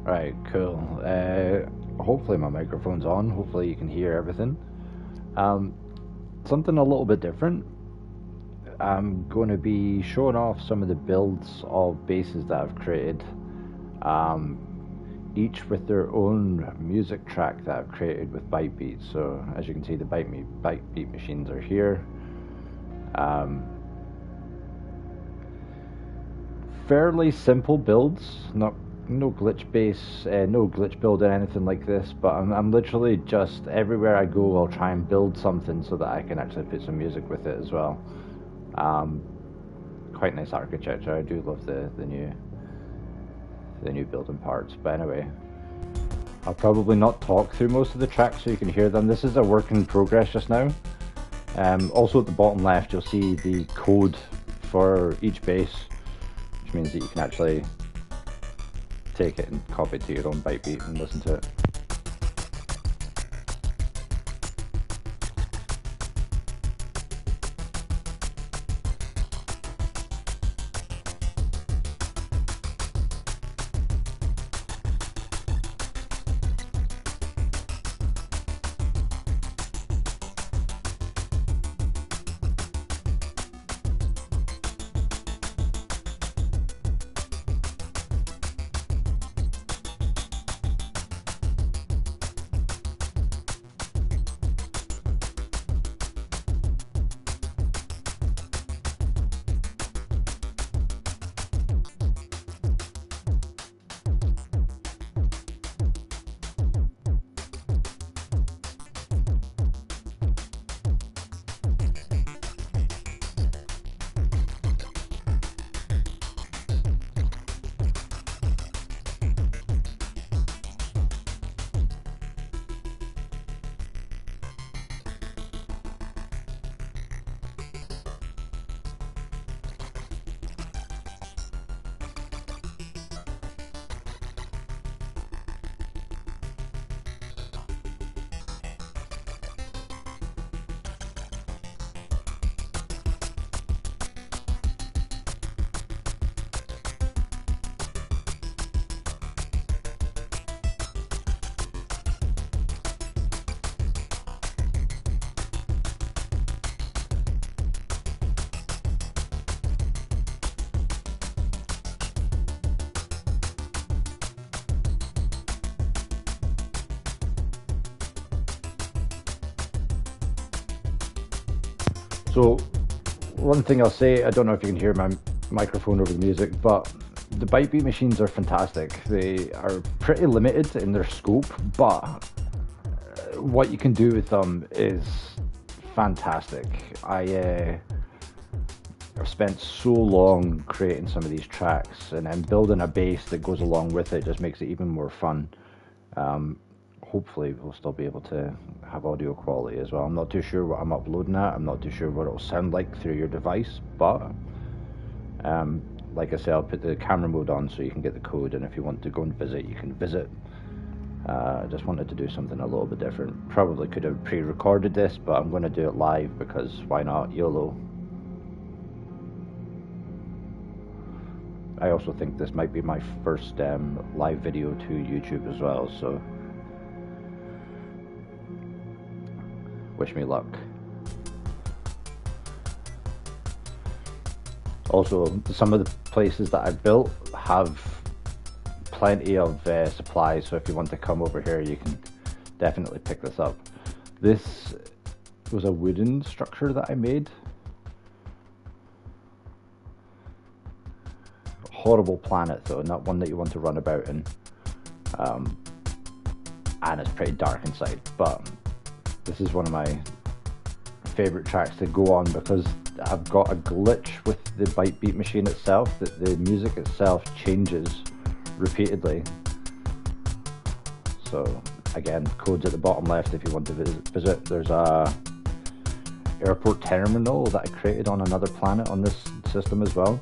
Right, cool. Hopefully my microphone's on. Hopefully you can hear everything. Um, Something a little bit different. I'm going to be showing off some of the builds of basses that I've created, um, each with their own music track that I've created with Bytebeat. So as you can see, the Bytebeat machines are here. Um, Fairly simple builds, not no glitch base, no glitch build or anything like this, but I'm literally just everywhere I go I'll try and build something so that I can actually put some music with it as well. Um, Quite nice architecture. I do love the new building parts. But anyway, I'll probably not talk through most of the tracks so you can hear them. This is a work in progress just now. Also at the bottom left you'll see the code for each bass, which means that you can actually take it and copy it to your own Bytebeat and listen to it. So one thing I'll say, I don't know if you can hear my microphone over the music, but the Bytebeat machines are fantastic. They are pretty limited in their scope, but what you can do with them is fantastic. I've spent so long creating some of these tracks, and then building a bass that goes along with it just makes it even more fun. Hopefully we'll still be able to have audio quality as well. I'm not too sure what I'm uploading at. I'm not too sure what it'll sound like through your device, but like I said, I'll put the camera mode on so you can get the code, and if you want to go and visit, you can visit. I just wanted to do something a little bit different. Probably could have pre-recorded this, but I'm going to do it live because why not? YOLO. I also think this might be my first live video to YouTube as well, so wish me luck. Also, some of the places that I've built have plenty of supplies, so if you want to come over here you can definitely pick this up. This was a wooden structure that I made. Horrible planet though, not one that you want to run about in. And it's pretty dark inside, but this is one of my favorite tracks to go on because I've got a glitch with the Bytebeat machine itself, that the music itself changes repeatedly. So again, code's at the bottom left if you want to visit. There's a airport terminal that I created on another planet on this system as well.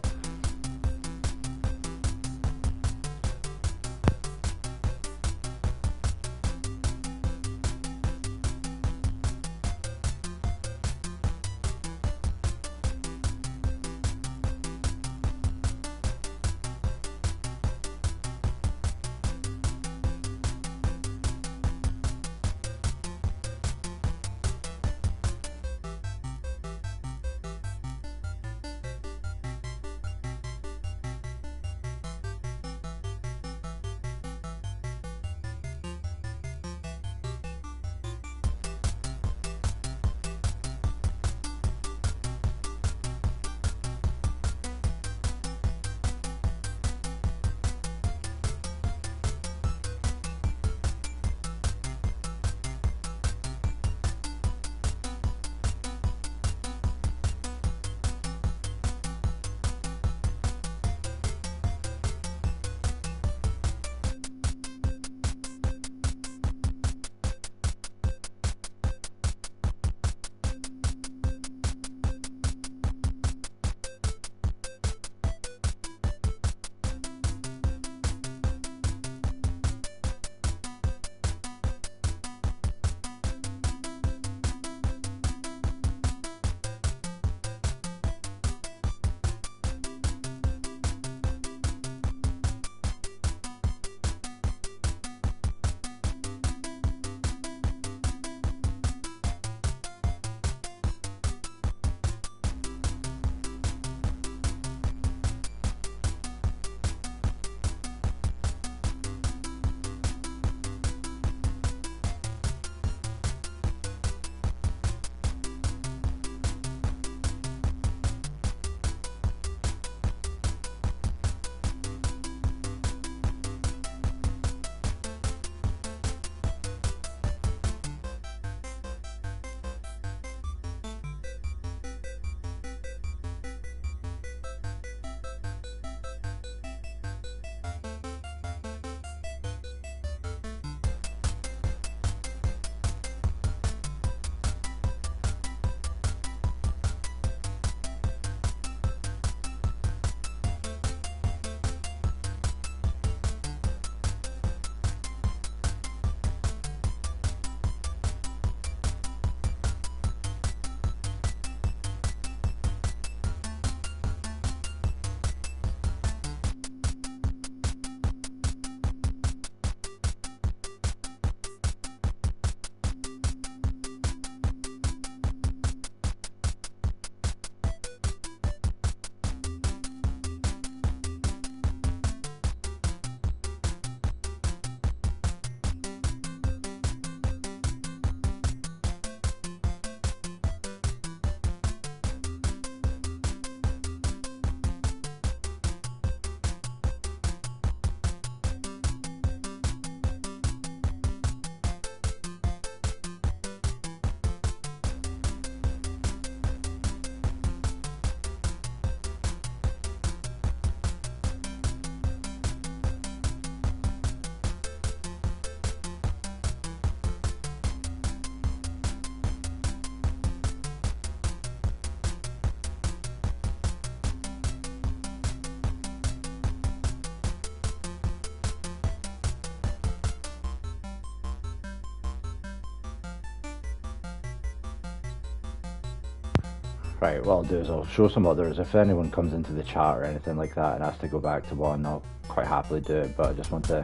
Right, what I'll do is I'll show some others. If anyone comes into the chat or anything like that and has to go back to one, I'll quite happily do it, but I just want to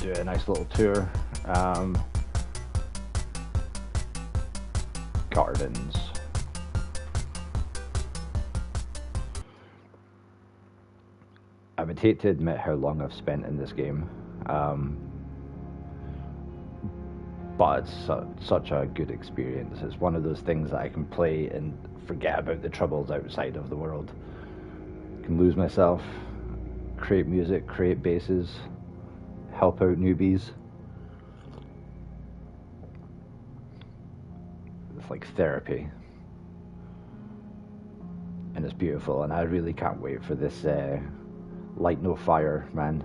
do a nice little tour. Gardens. I would hate to admit how long I've spent in this game, but it's such a good experience. It's one of those things that I can play and forget about the troubles outside of the world. I can lose myself, create music, create bases, help out newbies. It's like therapy. And it's beautiful, and I really can't wait for this Light No Fire, man.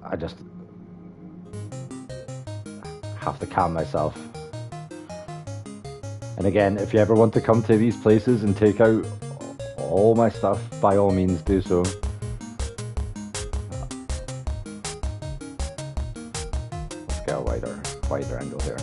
I just have to calm myself. And again, if you ever want to come to these places and take out all my stuff, by all means do so. Let's get a wider angle here.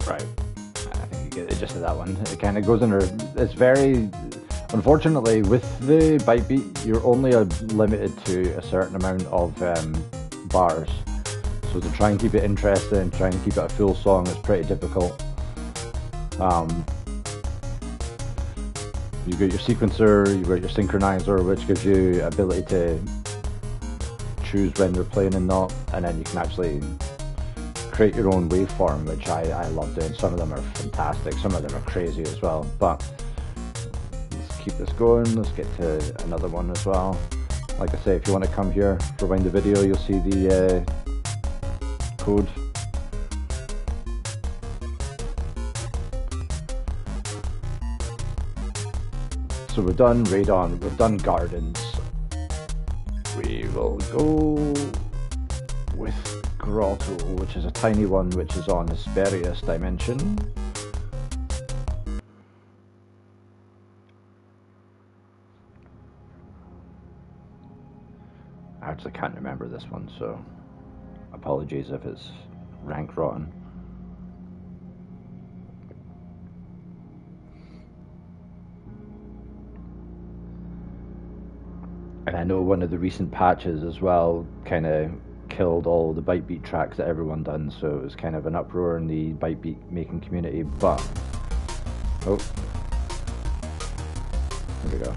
Right. I think you get the gist of that one. It kind of goes under. It's very. Unfortunately, with the Bytebeat, you're only limited to a certain amount of bars. So to try and keep it interesting, trying to keep it a full song is pretty difficult. You've got your sequencer, you've got your synchronizer, which gives you ability to choose when they're playing and not, and then you can actually create your own waveform, which I love doing. Some of them are fantastic, some of them are crazy as well, but let's keep this going. Let's get to another one as well. Like I say, if you want to come here, rewind the video, you'll see the code. So we're done radon, we've done gardens. We will go with grotto, which is a tiny one, which is on Hesperius dimension. I actually can't remember this one, so apologies if it's rank rotten. And I know one of the recent patches as well kind of killed all the Bytebeat tracks that everyone done, so it was kind of an uproar in the Bytebeat making community, but oh, here we go.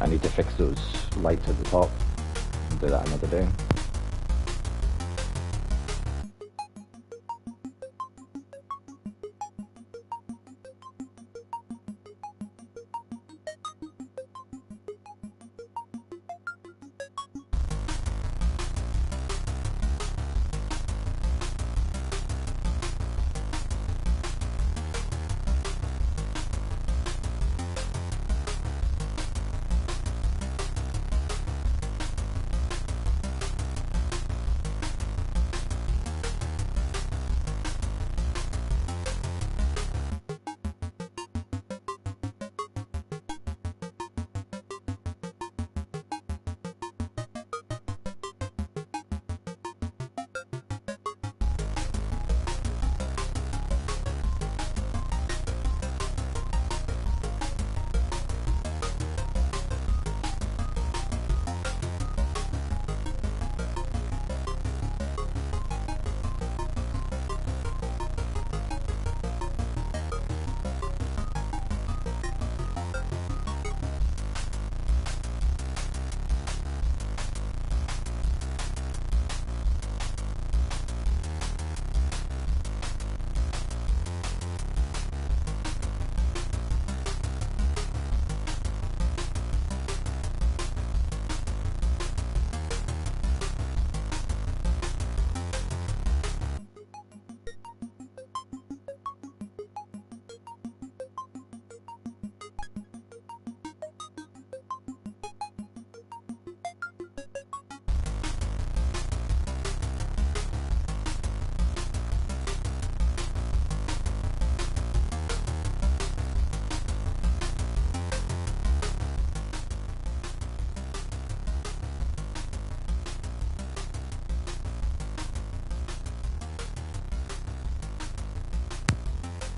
I need to fix those lights at the top. I'll do that another day.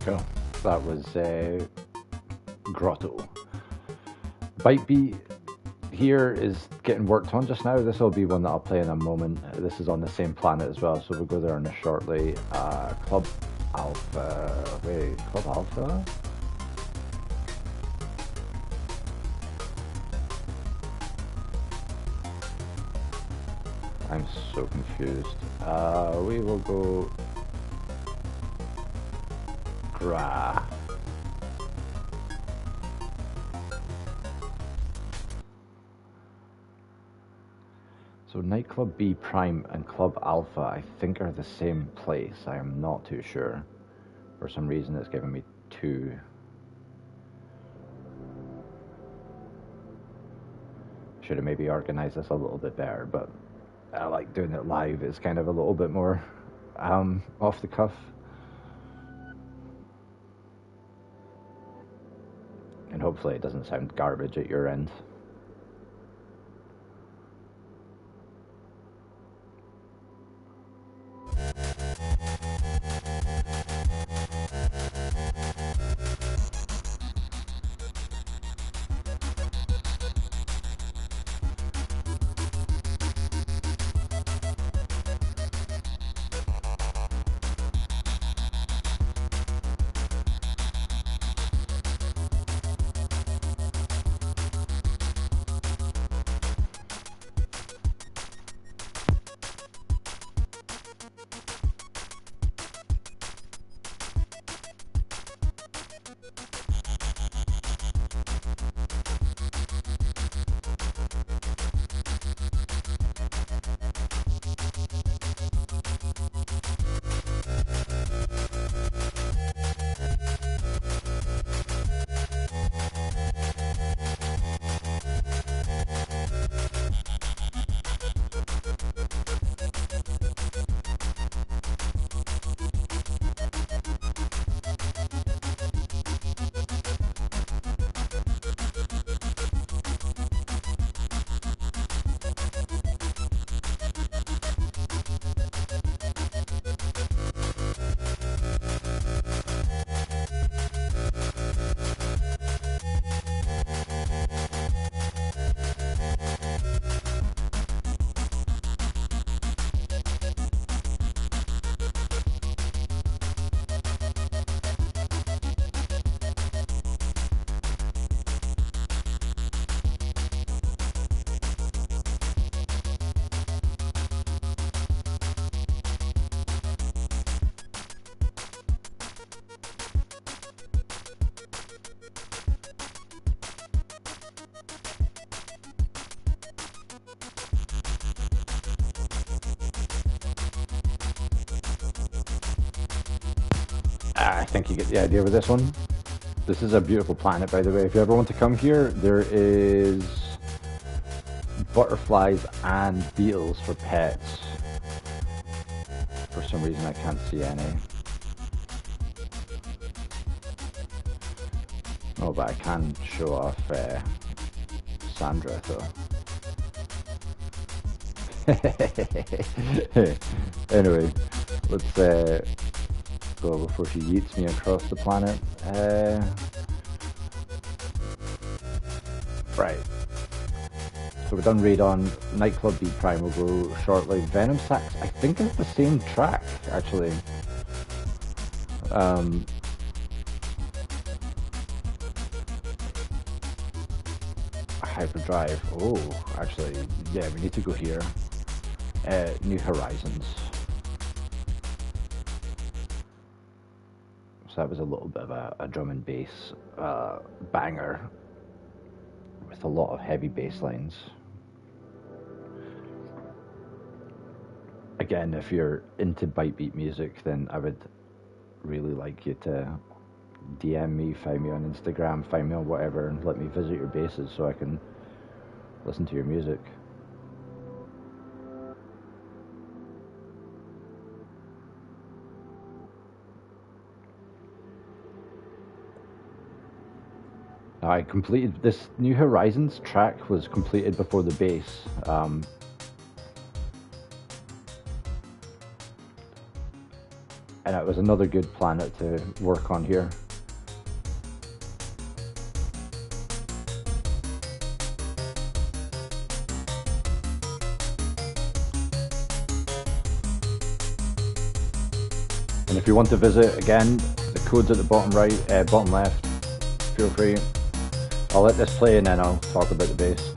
Cool. That was Grotto. Bytebeat here is getting worked on just now. This will be one that I'll play in a moment. This is on the same planet as well, so we'll go there in a shortly. Club Alpha. Wait, Club Alpha? I'm so confused. We will go Gra. So Nightclub B Prime and Club Alpha I think are the same place. I am not too sure. For some reason it's giving me two. Should have maybe organized this a little bit better, but I like doing it live. It's kind of a little bit more off the cuff. And hopefully it doesn't sound garbage at your end. I think you get the idea with this one. This is a beautiful planet, by the way. If you ever want to come here, there is butterflies and beetles for pets. For some reason, I can't see any. Oh, but I can show off Sandra, though. Anyway, let's go before she yeets me across the planet. Right. So we're done Raid on. Nightclub Beat Prime will go shortly. Venom Sax, I think it's the same track, actually. Hyperdrive. Oh, actually, yeah, we need to go here. New Horizons. So that was a little bit of a drum and bass banger with a lot of heavy bass lines. Again, if you're into Bytebeat music, then I would really like you to DM me, find me on Instagram, find me on whatever, and let me visit your bases so I can listen to your music. I completed this New Horizons track was completed before the bass. And it was another good planet to work on here. And if you want to visit, again, the code's at the bottom right, bottom left. Feel free. I'll let this play and then I'll talk about the bass.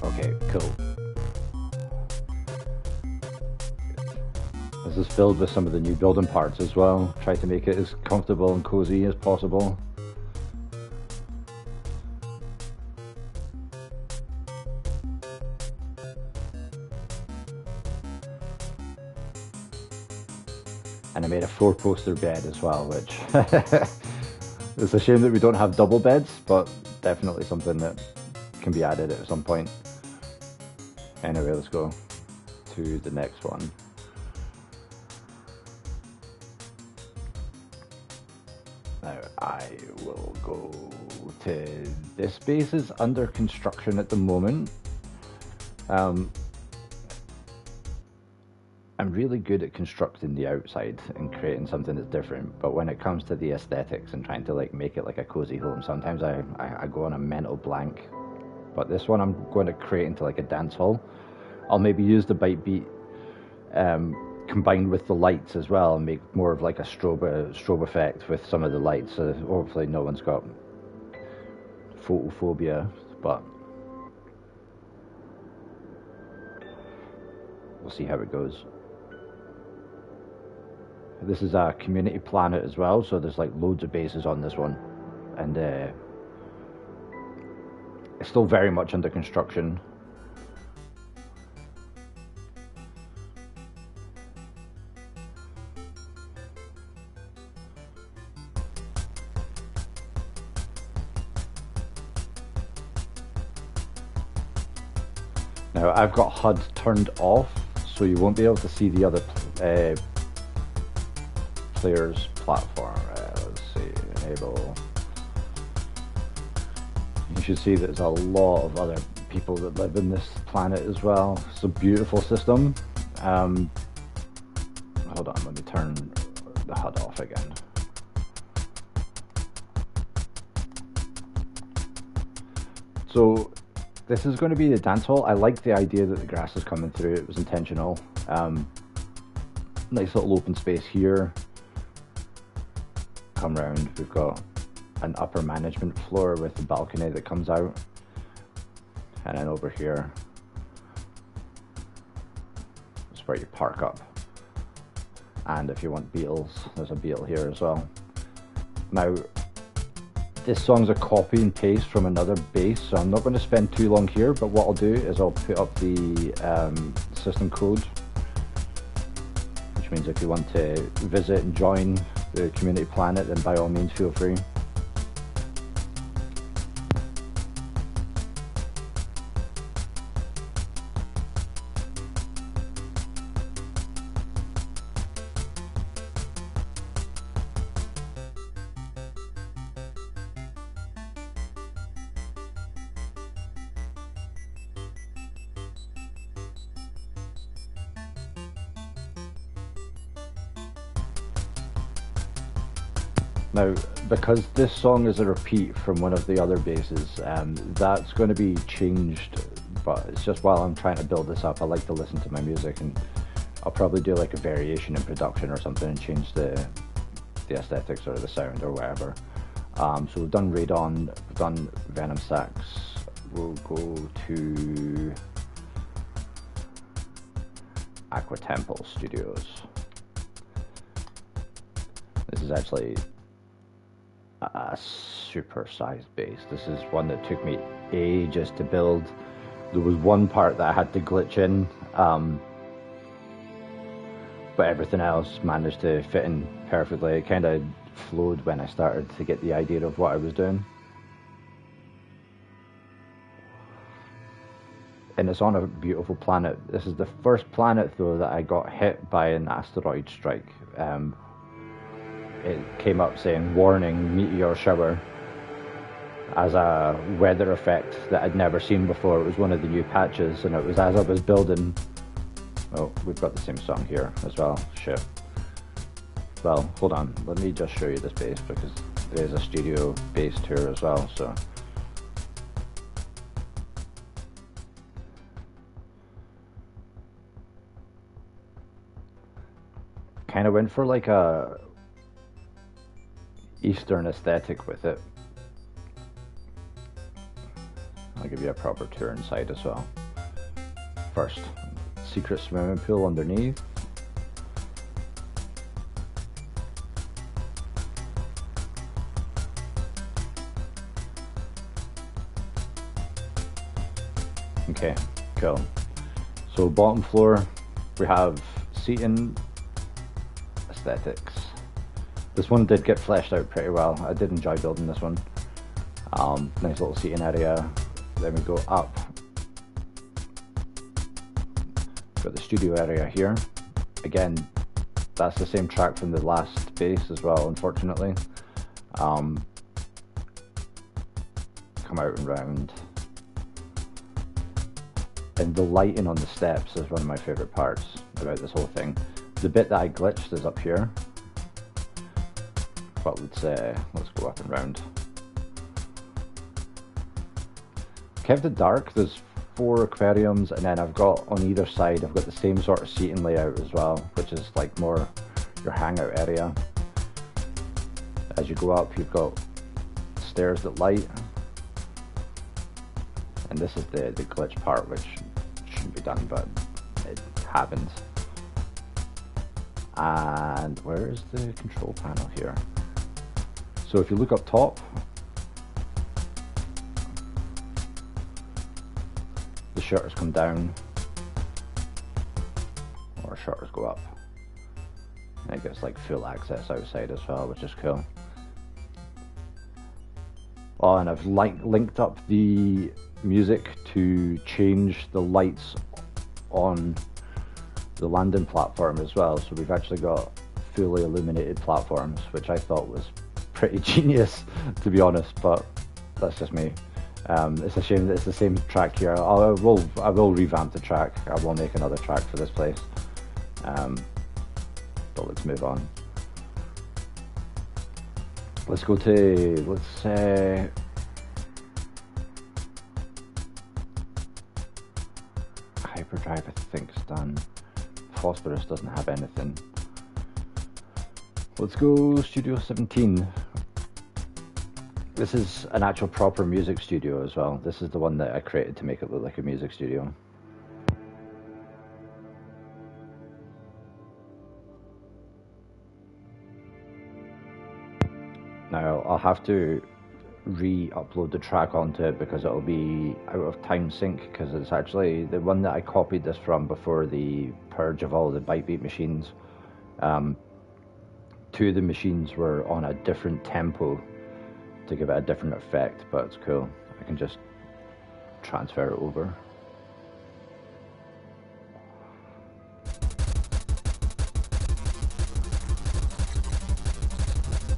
Okay, cool. This is filled with some of the new building parts as well. Try to make it as comfortable and cozy as possible. And I made a 4-poster bed as well, which it's a shame that we don't have double beds, but definitely something that can be added at some point. Anyway, let's go to the next one. Now I will go to this base is under construction at the moment. I'm really good at constructing the outside and creating something that's different, but when it comes to the aesthetics and trying to like make it like a cozy home, sometimes I go on a mental blank. But this one I'm going to create into like a dance hall. I'll maybe use the Bytebeat combined with the lights as well and make more of like a strobe effect with some of the lights. So hopefully no one's got photophobia, but we'll see how it goes. This is a community planet as well, so there's like loads of bases on this one, and it's still very much under construction. Now I've got HUD turned off, so you won't be able to see the other player's platform. Let's see, enable. You should see there's a lot of other people that live in this planet as well. It's a beautiful system. Hold on, let me turn the HUD off again. So this is going to be the dance hall. I like the idea that the grass is coming through. It was intentional. Nice little open space here. Come round, we've got an upper management floor with a balcony that comes out, and then over here is where you park up, and if you want beetles, there's a beetle here as well. Now this song's a copy and paste from another base, so I'm not going to spend too long here, but what I'll do is I'll put up the system code, which means if you want to visit and join the community planet, then by all means feel free. Now, because this song is a repeat from one of the other bases, that's going to be changed, but it's just while I'm trying to build this up, I like to listen to my music, and I'll probably do like a variation in production or something and change the aesthetics or the sound or whatever. So we've done Radon, we've done Venom Sax, we'll go to Aqua Temple Studios. This is actually a super sized bass. This is one that took me ages to build. There was one part that I had to glitch in, but everything else managed to fit in perfectly. It kind of flowed when I started to get the idea of what I was doing. And it's on a beautiful planet. This is the first planet though that I got hit by an asteroid strike. It came up saying warning meteor shower as a weather effect that I'd never seen before. It was one of the new patches, and it was as I was building. Oh, we've got the same song here as well. Shit. Well, hold on, let me just show you this bass, because there's a studio bass here as well. So kind of went for like a Eastern aesthetic with it. I'll give you a proper tour inside as well. First, secret swimming pool underneath. Okay, cool. So bottom floor, we have seating, aesthetics. This one did get fleshed out pretty well. I did enjoy building this one. Nice little seating area. Then we go up. Got the studio area here. Again, that's the same track from the last bass as well, unfortunately. Come out and round. And the lighting on the steps is one of my favourite parts about this whole thing. The bit that I glitched is up here. But let's go up and round. Kept it dark. There's 4 aquariums, and then I've got on either side, I've got the same sort of seating layout as well, which is like more your hangout area. As you go up, you've got stairs that light, and this is the glitch part, which shouldn't be done, but it happens. And where is the control panel here? So if you look up top, the shutters come down, or shutters go up, and it gets like full access outside as well, which is cool. Oh, and I've linked up the music to change the lights on the landing platform as well, so we've actually got fully illuminated platforms, which I thought was pretty genius, to be honest, but that's just me. It's a shame that it's the same track here. I will revamp the track. I will make another track for this place. But let's move on. Let's go to, Hyperdrive I think is done. Phosphorus doesn't have anything. Let's go Studio 17. This is an actual proper music studio as well. This is the one that I created to make it look like a music studio. Now I'll have to re-upload the track onto it because it'll be out of time sync, because it's actually the one that I copied this from before the purge of all the Bytebeat machines. 2 of the machines were on a different tempo to give it a different effect, but it's cool. I can just transfer it over.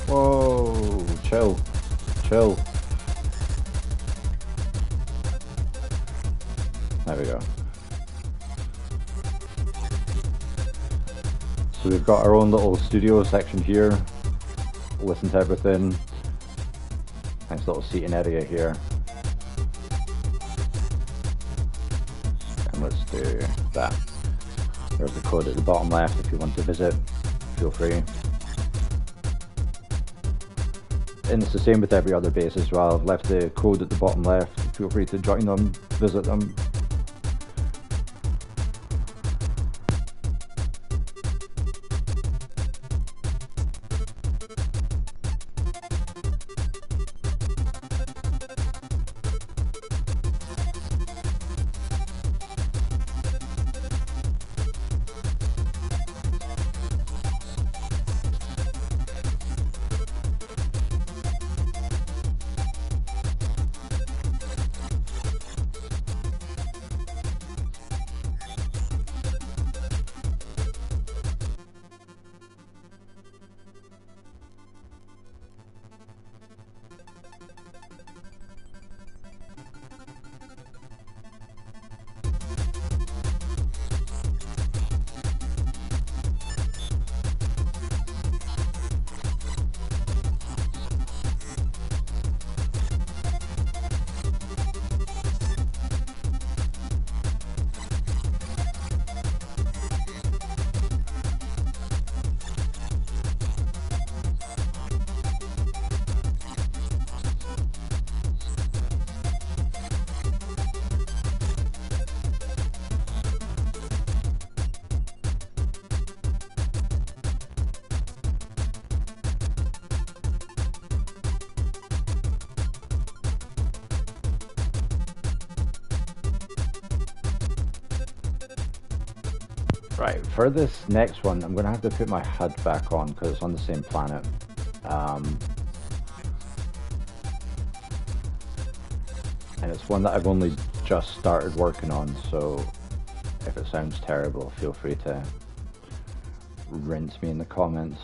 Whoa, chill. There we go. So we've got our own little studio section here. Listen to everything. Nice little seating area here. And let's do that. There's the code at the bottom left if you want to visit. Feel free. And it's the same with every other base as well. I've left the code at the bottom left. Feel free to join them, visit them. Right, for this next one, I'm going to have to put my HUD back on because it's on the same planet. And it's one that I've only just started working on, so if it sounds terrible, feel free to rinse me in the comments.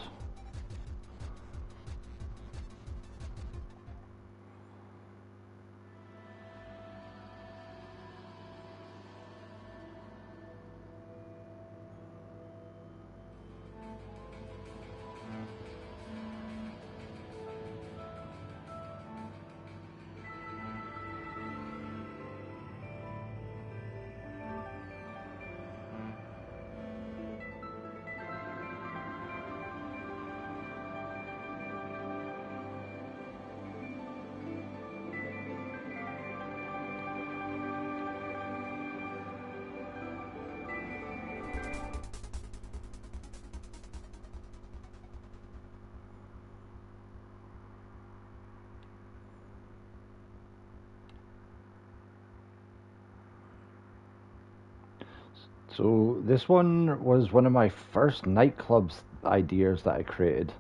So this one was one of my first nightclubs ideas that I created.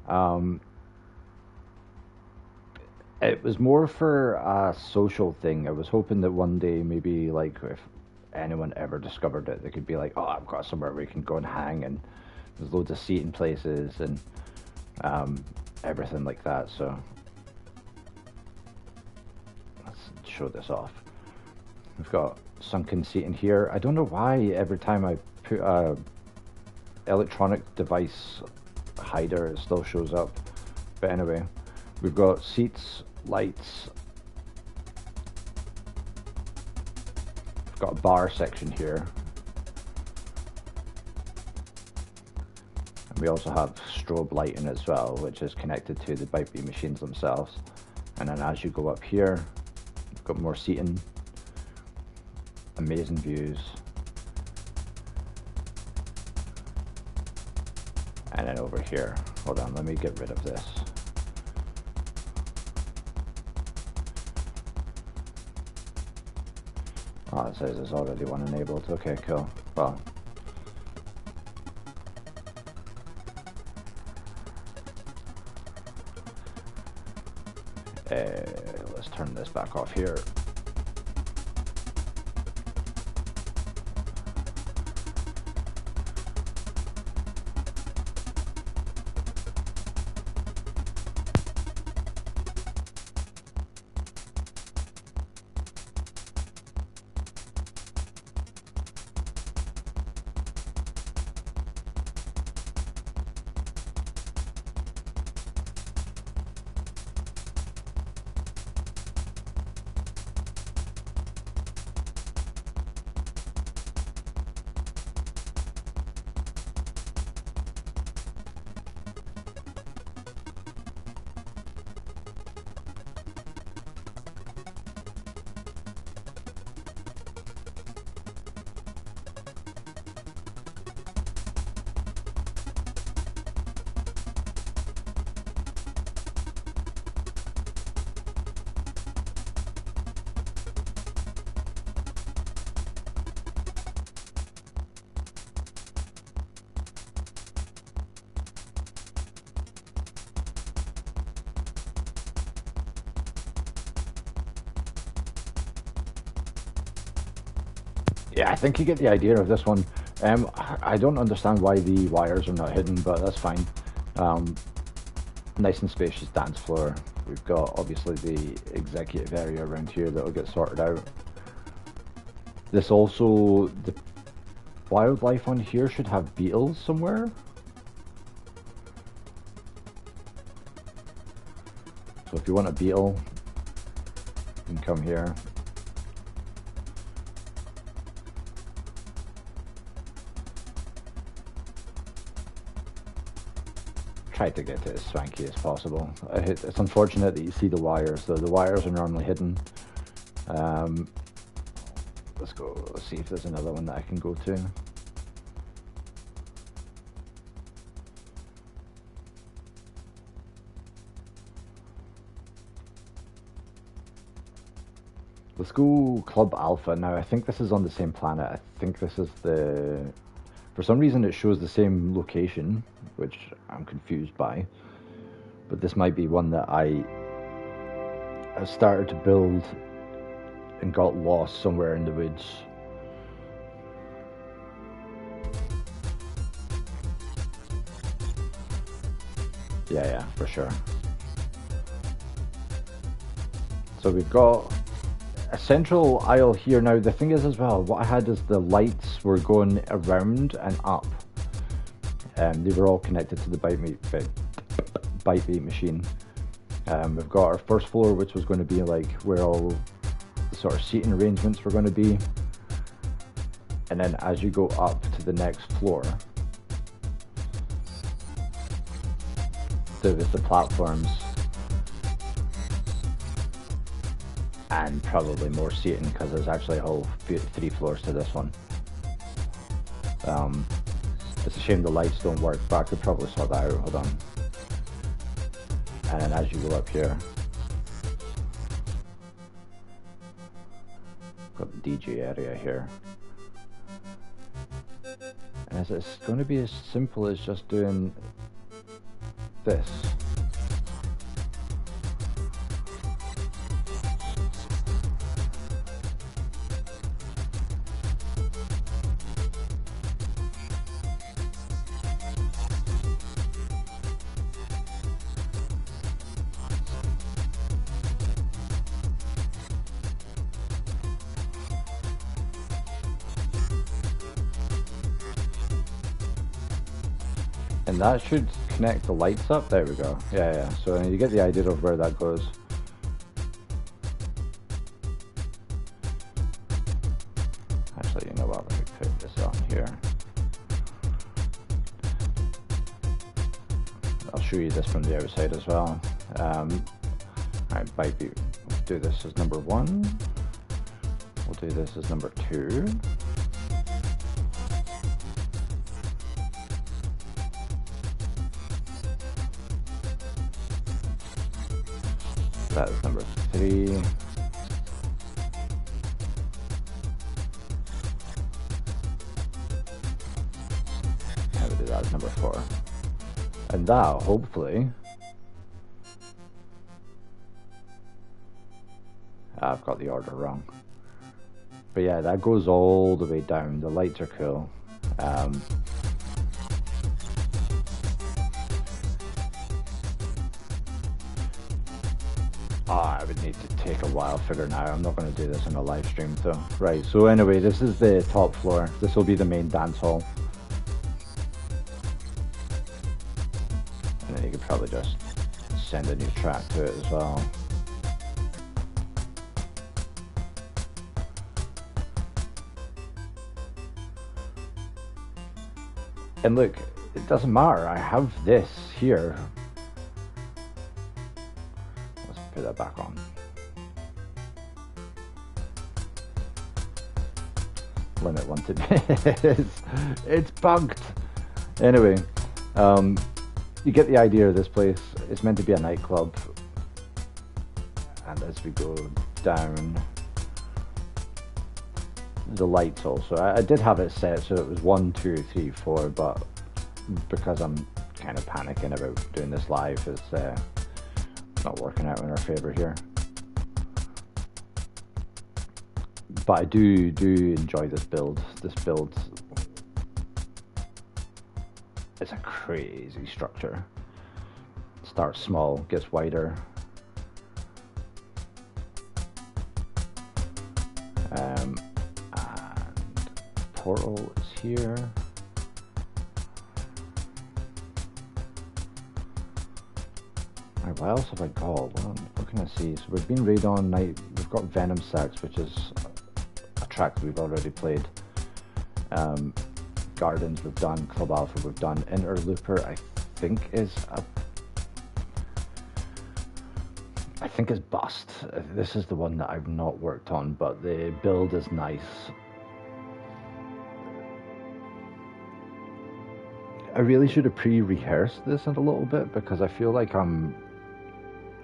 Um, it was more for a social thing. I was hoping that one day maybe like if anyone ever discovered it, they could be like, "Oh, I've got somewhere we can go and hang, and there's loads of seating places and um, everything like that." So let's show this off. We've got sunken seating here. I don't know why every time I put a electronic device hider, it still shows up. But anyway, we've got seats, lights. We've got a bar section here. And we also have strobe lighting as well, which is connected to the Bytebeat machines themselves. And then as you go up here, we've got more seating. Amazing views. And then over here, hold on, let me get rid of this. Oh, it says it's already one enabled. Okay, cool. Well, let's turn this back off here. Yeah, I think you get the idea of this one. I don't understand why the wires are not hidden, but that's fine. Nice and spacious dance floor. We've got obviously the executive area around here that will get sorted out. This also, the wildlife on here should have beetles somewhere. So if you want a beetle, you can come here. Try to get it as swanky as possible. It's unfortunate that you see the wires, though. The wires are normally hidden. Let's go, let's see if there's another one that I can go to. Let's go Club Alpha. Now, I think this is on the same planet. I think this is the... For some reason, it shows the same location, which I'm confused by. But this might be one that I started to build and got lost somewhere in the woods. Yeah, for sure. So we've got a central aisle here. Now the thing is as well, what I had is the lights were going around and up. They were all connected to the Bytebeat machine. We've got our first floor, which was going to be like where all the sort of seating arrangements were going to be. And then as you go up to the next floor, there's the platforms. And probably more seating because there's actually a whole 3 floors to this one. It's a shame the lights don't work, but I could probably sort that out. Hold on. And then as you go up here, got the DJ area here. is it's going to be as simple as just doing this. And that should connect the lights up. There we go. Yeah. So you get the idea of where that goes. Actually, you know what? Let me put this on here. I'll show you this from the outside as well. Alright, Bytebeat. We'll do this as number 1. We'll do this as number 2. That is number 3. I would do that as number 4. And that, hopefully... I've got the order wrong. But yeah, that goes all the way down. The lights are cool. I would need to take a while figuring out. I'm not going to do this on a live stream though. Right, so anyway, this is the top floor. This will be the main dance hall. And then you could probably just send a new track to it as well. And look, it doesn't matter. I have this here. Let's put that back on. Limit 1 to it's bugged. Anyway, you get the idea of this place. It's meant to be a nightclub. And as we go down, the lights also. I did have it set so it was 1, 2, 3, 4, but because I'm kind of panicking about doing this live, it's not working out in our favor here. But I do enjoy this build. This build, it's a crazy structure. Starts small, gets wider. And portal is here. Right, what else have I got? What can I see? So we've been Radon Night. We've got Venom Sax, which is a track that we've already played. Gardens we've done. Club Alpha we've done. Interlooper I think is Bust. This is the one that I've not worked on, but the build is nice. I really should have pre-rehearsed this in a little bit because I feel like I'm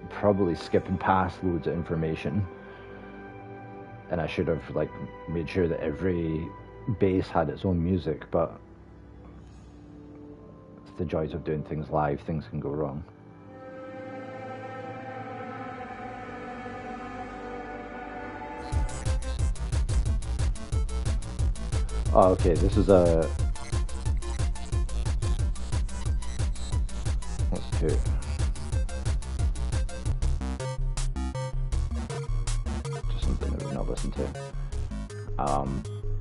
probably skipping past loads of information, and I should have like made sure that every bass had its own music, but it's the joys of doing things live. Things can go wrong. Oh, okay, this is a... Let's do... Just something that we've not listened to.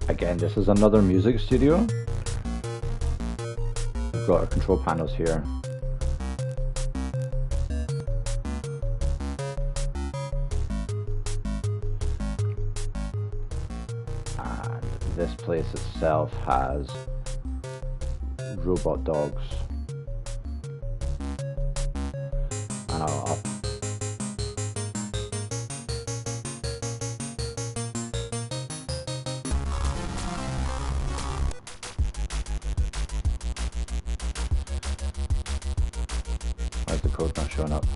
Again, this is another music studio. We've got our control panels here. This place itself has robot dogs. And I'll where's the code not showing up?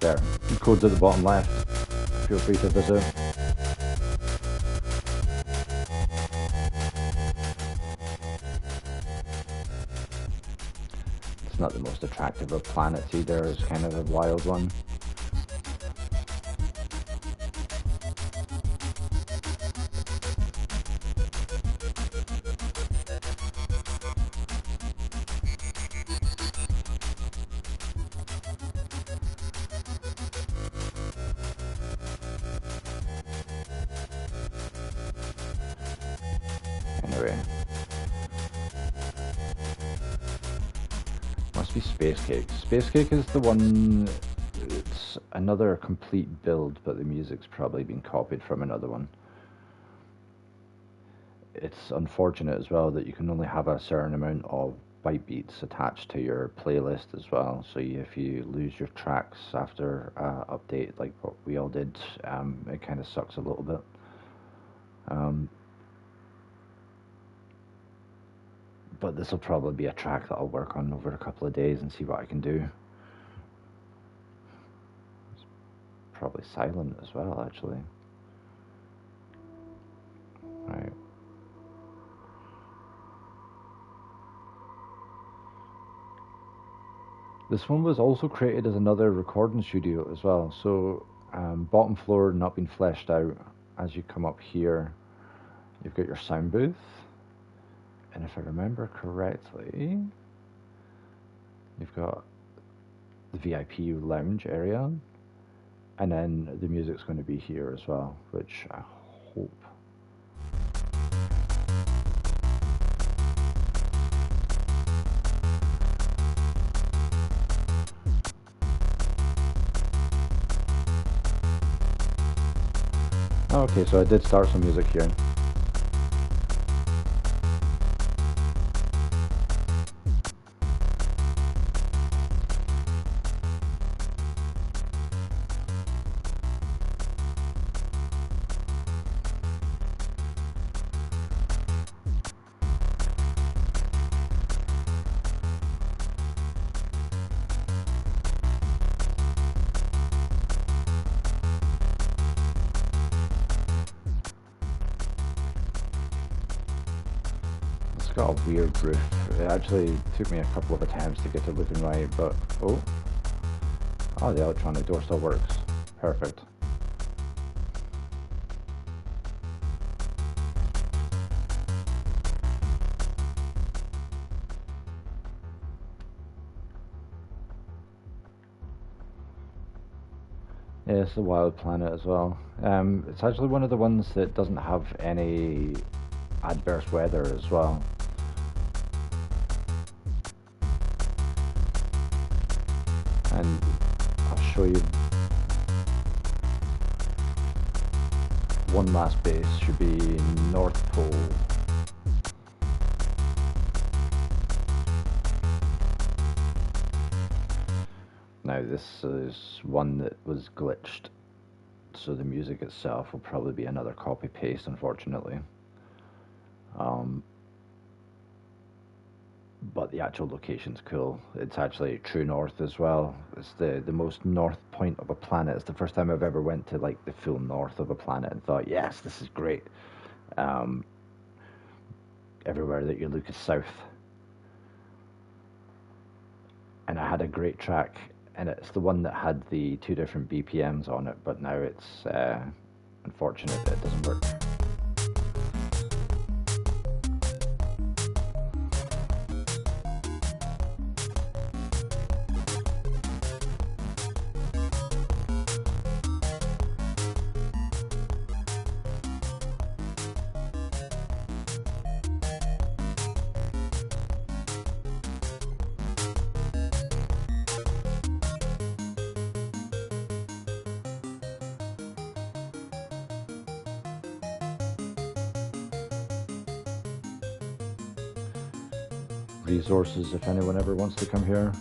There, the code's at the bottom left. Feel free to visit. It's not the most attractive of planets either. It's kind of a wild one. Anyway. Must be Space Cake. Space Cake is the one, it's another complete build, but the music's probably been copied from another one. It's unfortunate as well that you can only have a certain amount of Bytebeats attached to your playlist as well. So if you lose your tracks after update, like what we all did, it kind of sucks a little bit. But this will probably be a track that I'll work on over a couple of days and see what I can do. It's probably silent as well, actually. Right. This one was also created as another recording studio as well. So bottom floor not been fleshed out. As you come up here, you've got your sound booth. And if I remember correctly, you've got the VIP lounge area. And then the music's going to be here as well, which I hope. Okay, so I did start some music here. Got a weird roof. It actually took me a couple of attempts to get it looking right, but oh, the electronic door still works. Perfect. Yeah, it's a wild planet as well. It's actually one of the ones that doesn't have any adverse weather as well. And I'll show you one last base, should be North Pole. Now this is one that was glitched, so the music itself will probably be another copy paste, unfortunately. But the actual location's cool. It's actually true north as well. It's the most north point of a planet. It's the first time I've ever went to like the full north of a planet and thought, yes, this is great. Everywhere that you look is south. And I had a great track, and it's the one that had the 2 different BPMs on it, but now it's unfortunate that it doesn't work. Resources if anyone ever wants to come here.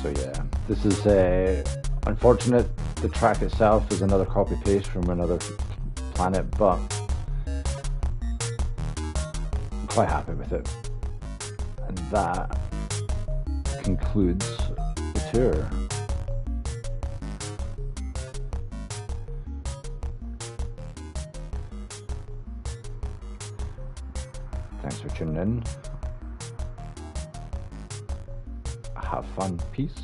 So yeah, this is unfortunate. The track itself is another copy paste from another planet, but I'm quite happy with it. And that concludes the tour. Thanks for tuning in. Have fun. Peace.